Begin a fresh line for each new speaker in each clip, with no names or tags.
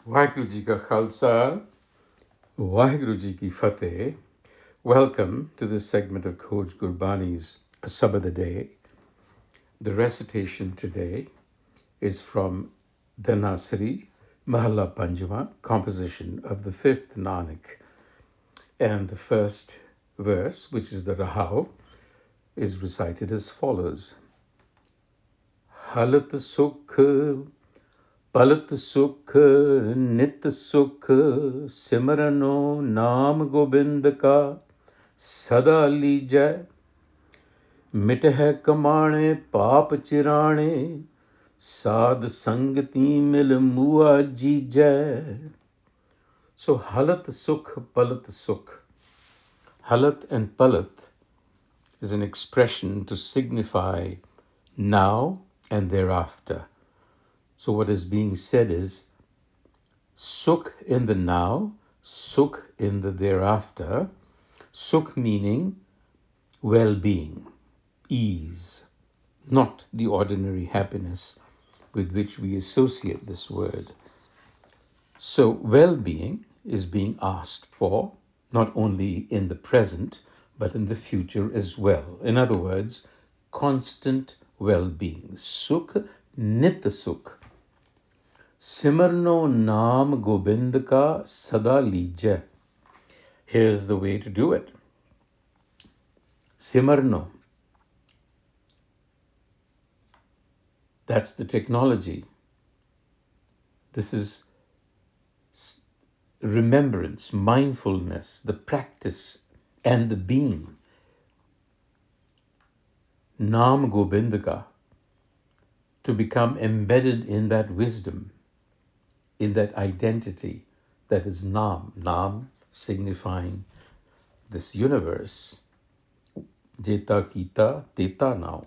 Waheguru Ji Ka Khalsa, Waheguru Ji Ki Fateh. Welcome to this segment of Coach Gurbani's a-sabad-a-day. The recitation today is from the Nasri Mahalla Panjama, composition of the fifth Nanak. And the first verse, which is the Rahau, is recited as follows. Halat Sukh Palat Sukh, Nit Sukh, Simrano Naam Gobind Ka, Sada Lijai, Mit hai kamane paap chirane, Sad Sangati Mil Mua Jijai. So Halat Sukh Palat Sukh. Halat and Palat is an expression to signify now and thereafter. So what is being said is Sukh in the now, Sukh in the thereafter. Sukh meaning well-being, ease, not the ordinary happiness with which we associate this word. So well-being is being asked for not only in the present, but in the future as well. In other words, constant well-being. Sukh, nit sukh. Simarno naam Gobind ka sada lijai. Here's the way to do it. Simarno. That's the technology. This is remembrance, mindfulness, the practice and the being. Naam Gobind ka. To become embedded in that wisdom, in that identity that is Naam. Naam signifying this universe. Jeta kita teta now.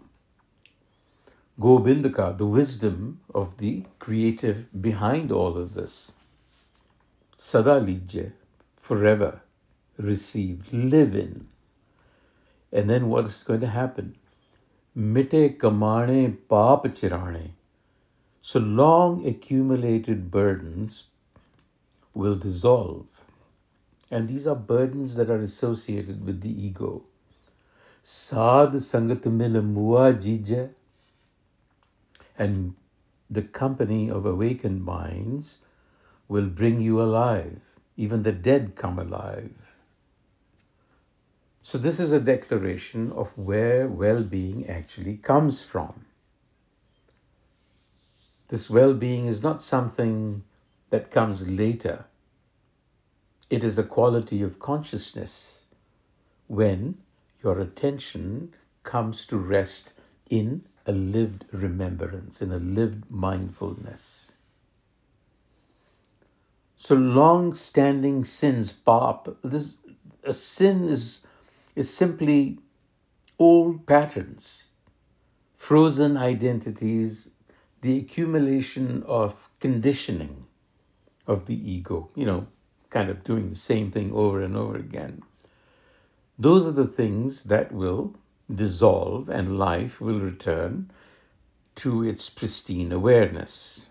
Gobindaka, the wisdom of the creative behind all of this. Sada lijai, forever receive, live in. And then what is going to happen? Mite kamane paap chirane. So long accumulated burdens will dissolve. And these are burdens that are associated with the ego. Sad sangat mil mua jijai. And the company of awakened minds will bring you alive. Even the dead come alive. So this is a declaration of where well-being actually comes from. This well-being is not something that comes later. It is a quality of consciousness when your attention comes to rest in a lived remembrance, in a lived mindfulness. So long-standing sins, paap, a sin is simply old patterns, frozen identities, the accumulation of conditioning of the ego, kind of doing the same thing over and over again. Those are the things that will dissolve and life will return to its pristine awareness.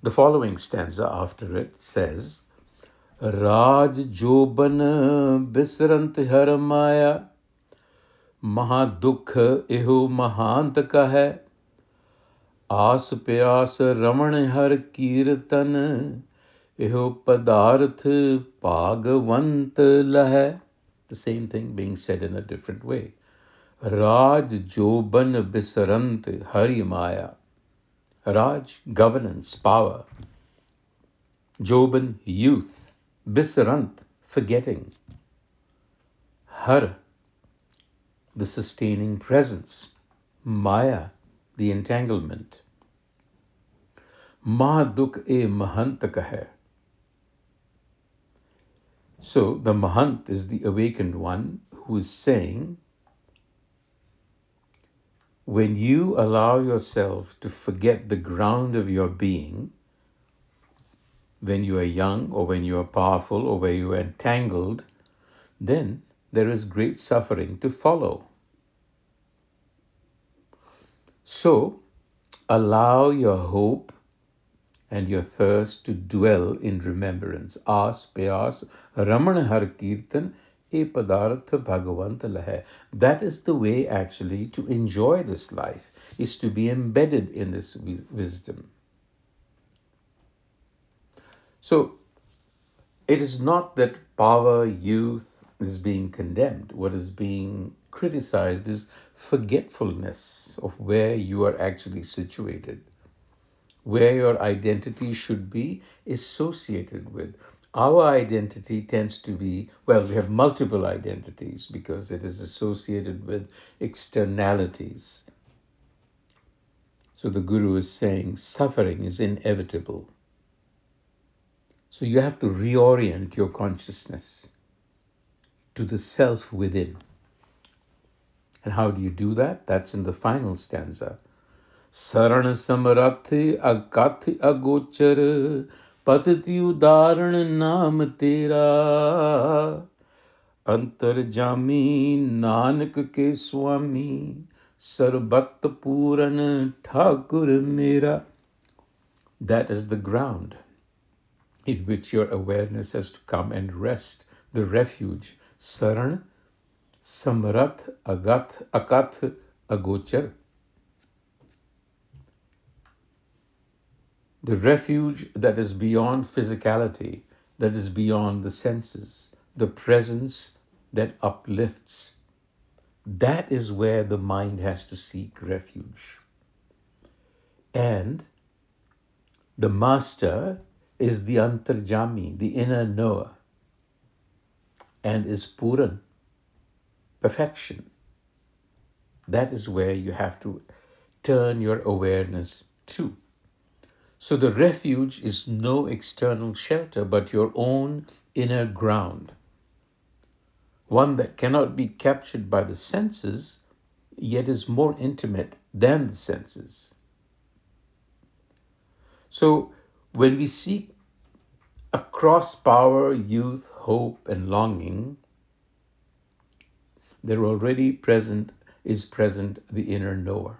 The following stanza after it says, Raj Joban Bisrant Har Maya, Mahadukh Eho Mahant ka hai, Aas Pyas Raman Har Kirtan, Eho Padarth Bhagavant Lahay. The same thing being said in a different way. Raj Joban Bisrant Hari Maya. Raj, governance, power. Joban, youth. Bisrant, forgetting. Har, the sustaining presence. Maya, the entanglement. Mahadukh e mahant ka hai. So the mahant is the awakened one who is saying, when you allow yourself to forget the ground of your being, when you are young or when you are powerful or when you are entangled, then there is great suffering to follow. So allow your hope and your thirst to dwell in remembrance. Aas pyas raman har kirtan e padarth bhagavant lahay. That is the way actually to enjoy this life, is to be embedded in this wisdom. So it is not that power, youth is being condemned. What is being criticized is forgetfulness of where you are actually situated, where your identity should be associated with. Our identity tends to be, well, we have multiple identities because it is associated with externalities. So the Guru is saying suffering is inevitable. So you have to reorient your consciousness to the self within. And how do you do that? That's in the final stanza. Saran samarathi akathi agochar patati udaran naam tera antarjami nanak ke swami sarbat puran thakur mera. That is the ground in which your awareness has to come and rest, the refuge. Saran, samarath, akath, agochar. The refuge that is beyond physicality, that is beyond the senses, the presence that uplifts. That is where the mind has to seek refuge. And the master is the antarjami, the inner knower, and is puran, perfection. That is where you have to turn your awareness to. So the refuge is no external shelter, but your own inner ground. One that cannot be captured by the senses, yet is more intimate than the senses. So when we seek across power, youth, hope, and longing, there already is present the inner knower.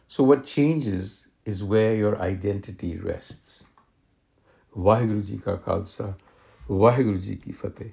So what changes is where your identity rests. Vaheguru Ji Ka Khalsa, Vaheguru Ji Ki Fateh.